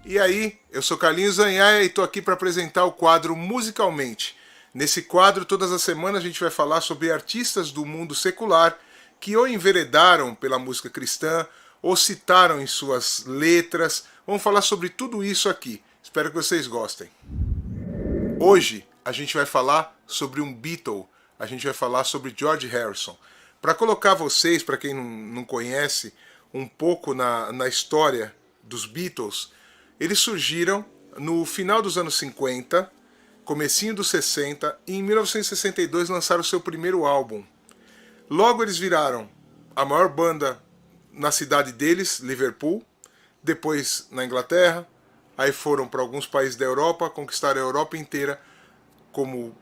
E aí, eu sou Carlinhos Zanhaia e estou aqui para apresentar o quadro Musicalmente. Nesse quadro, todas as semanas a gente vai falar sobre artistas do mundo secular que ou enveredaram pela música cristã ou citaram em suas letras. Vamos falar sobre tudo isso aqui. Espero que vocês gostem. Hoje a gente vai falar sobre um Beatle, a gente vai falar sobre George Harrison. Para colocar vocês, para quem não conhece, um pouco na história dos Beatles, eles surgiram no final dos anos 50, comecinho dos 60, e em 1962 lançaram seu primeiro álbum. Logo eles viraram a maior banda na cidade deles, Liverpool, depois na Inglaterra, aí foram para alguns países da Europa, conquistaram a Europa inteira como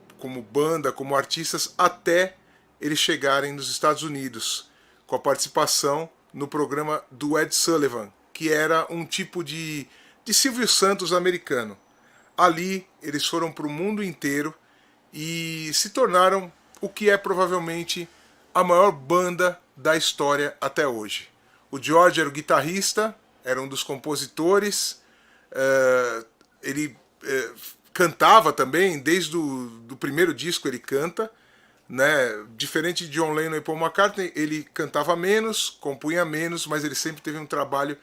banda, como artistas, até eles chegarem nos Estados Unidos, com a participação no programa do Ed Sullivan, que era um tipo de Silvio Santos americano. Ali eles foram para o mundo inteiro e se tornaram o que é provavelmente a maior banda da história até hoje. O George era o guitarrista, era um dos compositores, ele cantava também, desde o primeiro disco ele canta, né? Diferente de John Lennon e Paul McCartney, ele cantava menos, compunha menos, mas ele sempre teve um trabalho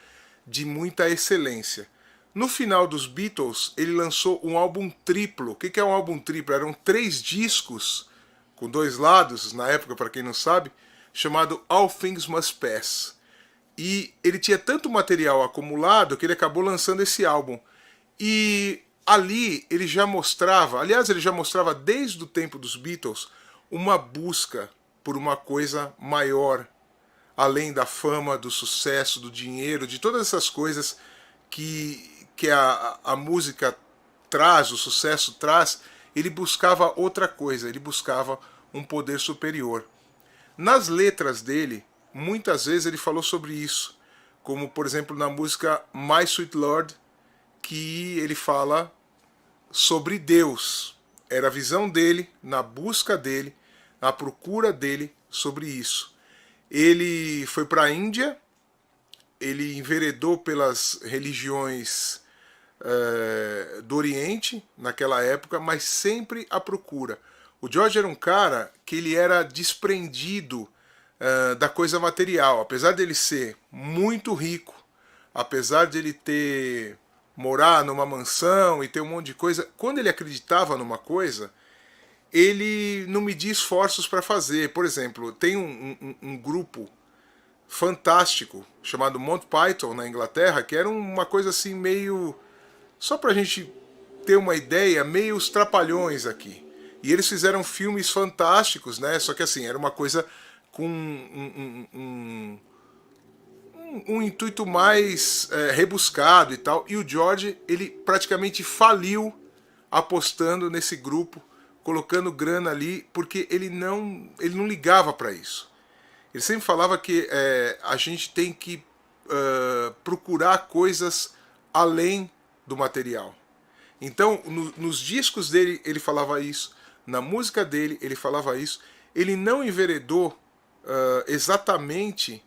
de muita excelência. No final dos Beatles, ele lançou um álbum triplo. O que é um álbum triplo? Eram 3 discos, com 2 lados, na época, para quem não sabe, chamado All Things Must Pass. E ele tinha tanto material acumulado que ele acabou lançando esse álbum. E ali ele já mostrava, aliás, ele já mostrava desde o tempo dos Beatles, uma busca por uma coisa maior, além da fama, do sucesso, do dinheiro, de todas essas coisas que a música traz, o sucesso traz. Ele buscava outra coisa, ele buscava um poder superior. Nas letras dele, muitas vezes ele falou sobre isso, como por exemplo na música My Sweet Lord, que ele fala sobre Deus. Era a visão dele, na busca dele, na procura dele sobre isso. Ele foi para a Índia, ele enveredou pelas religiões do Oriente naquela época, mas sempre à procura. O George era um cara que ele era desprendido da coisa material. Apesar dele ser muito rico, apesar de ele morar numa mansão e ter um monte de coisa, quando ele acreditava numa coisa, ele não media esforços para fazer. Por exemplo, tem um grupo fantástico chamado Monty Python na Inglaterra, que era uma coisa assim meio, só pra gente ter uma ideia, meio os Trapalhões aqui. E eles fizeram filmes fantásticos, né? Só que assim, era uma coisa com um intuito mais rebuscado e tal. E o George, ele praticamente faliu apostando nesse grupo, colocando grana ali, porque ele não ligava para isso. Ele sempre falava que a gente tem que procurar coisas além do material. Então, nos discos dele ele falava isso, na música dele ele falava isso. Ele não enveredou exatamente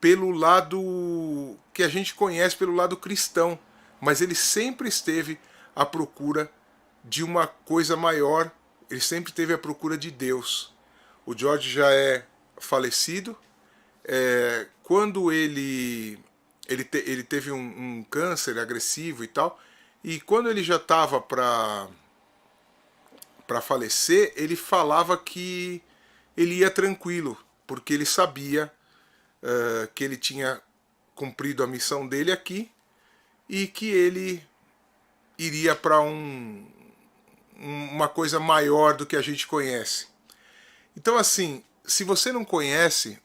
pelo lado que a gente conhece, pelo lado cristão, mas ele sempre esteve à procura de uma coisa maior, ele sempre teve à procura de Deus. O George já é falecido. Quando ele teve um câncer agressivo e tal, e quando ele já estava para falecer, ele falava que ele ia tranquilo, porque ele sabia que ele tinha cumprido a missão dele aqui e que ele iria para uma coisa maior do que a gente conhece. Então, assim, se você não conhece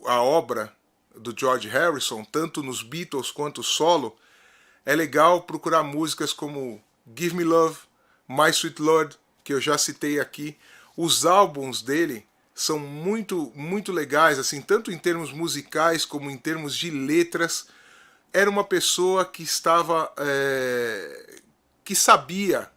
a obra do George Harrison, tanto nos Beatles quanto solo, é legal procurar músicas como Give Me Love, My Sweet Lord, que eu já citei aqui. Os álbuns dele são muito, muito legais, assim, tanto em termos musicais como em termos de letras. Era uma pessoa que estava, que sabia,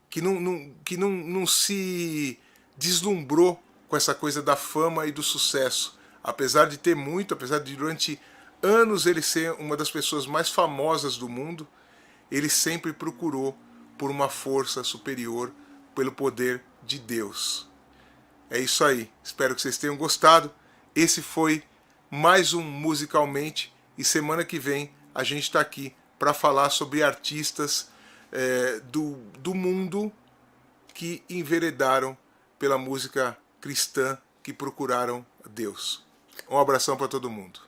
que não se deslumbrou com essa coisa da fama e do sucesso. Apesar de ter muito, apesar de durante anos ele ser uma das pessoas mais famosas do mundo, ele sempre procurou por uma força superior, pelo poder de Deus. É isso aí, espero que vocês tenham gostado. Esse foi mais um Musicalmente, e semana que vem a gente está aqui para falar sobre artistas do mundo que enveredaram pela música cristã, que procuraram Deus. Um abração para todo mundo.